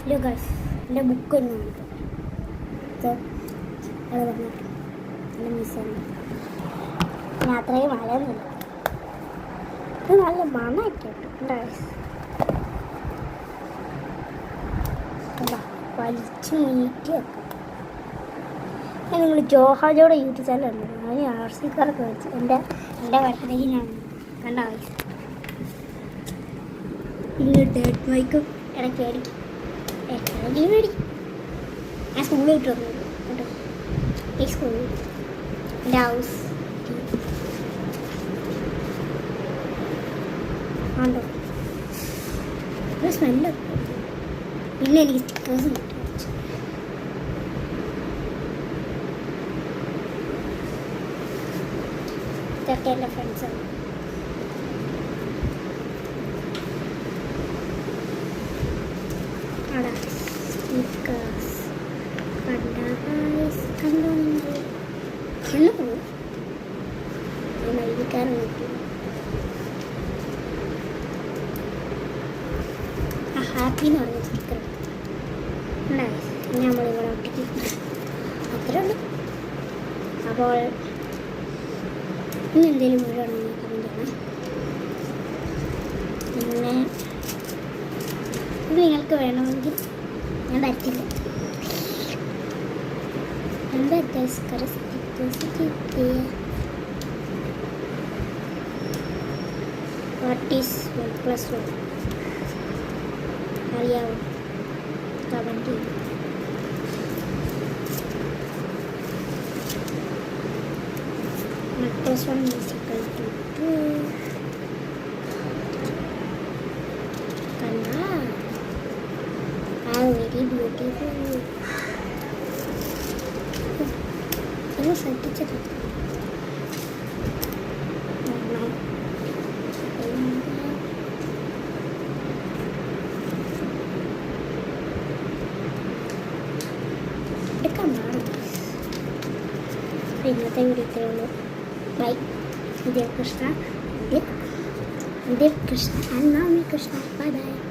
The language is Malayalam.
ഹലോ ഗൈസ്, എൻ്റെ ബുക്ക് ഒന്നുണ്ട്. ഇത് അത് പറഞ്ഞു നല്ല മിസ്സാണ്. ഞാൻ അത്രയും മഴയൊന്നുമില്ല. ഇത് നല്ല മണമൊക്കെ ഉണ്ട് ഗൈസ്. എന്താ വലിച്ചു നീറ്റി വെക്കാം. ഞാൻ നിങ്ങൾ ജോഹാജോടെ യൂട്യൂബ് ചാനൽ ഉണ്ട്. ഞാൻ RC കാർക്ക് വെച്ച് എൻ്റെ ബർത്ത്ഡേക്ക് ഞാൻ കണ്ട ഗൈസ്. ഇങ്ങനെ ഡേറ്റ് മൈക്കും ഇടയ്ക്ക് മേടിക്കും. മേടിക്കും. ഞാൻ സ്കൂളിൽ വിട്ട് വന്നു കേട്ടോ. ഈ സ്കൂളിൽ എൻ്റെ ഹൗസ് ആണ്ടോ ഒരു സ്മെല്ല്. പിന്നെ എനിക്ക് സ്റ്റിക്കേഴ്സ് കിട്ടി. ഇതൊക്കെ എൻ്റെ ഫ്രണ്ട്സാണ്. അവിടെ സ്റ്റിക്കേഴ്സ് കണ്ടോ നിങ്ങൾ? കണ്ണു പോകും. നൽകിക്കാരൻ നോക്കി ഹാപ്പി എന്ന് പറഞ്ഞ സ്റ്റിക്കർ ഉണ്ടായി. നമ്മളിവിടെ ഒട്ടിക്ക് അത്രേ ഉള്ളൂ. അപ്പോൾ ഇനി എന്തെങ്കിലും വീടാണെങ്കിൽ കമൻറ്റ് ചെയ്യണം. പിന്നെ ഇത് നിങ്ങൾക്ക് വേണമെങ്കിൽ ഞാൻ പറ്റില്ല. എന്താ സ്റ്റിക്കേഴ്സ് കിട്ടിയ വാട്ട് ഈസ് 1+1 അറിയാവോ? കമൻറ്റ് ചെയ്യും. +1 is equal to 2. കണ്ടാ? Very beautiful. ഇത് ശ്രദ്ധിച്ചത് എടുക്കാൻ പാടും. ഇന്നത്തെ വീഡിയോ ഇത്രയേ ഉള്ളൂ. By. Dear Krishna, Dear Krishna, and Nami Krishna. Bye bye.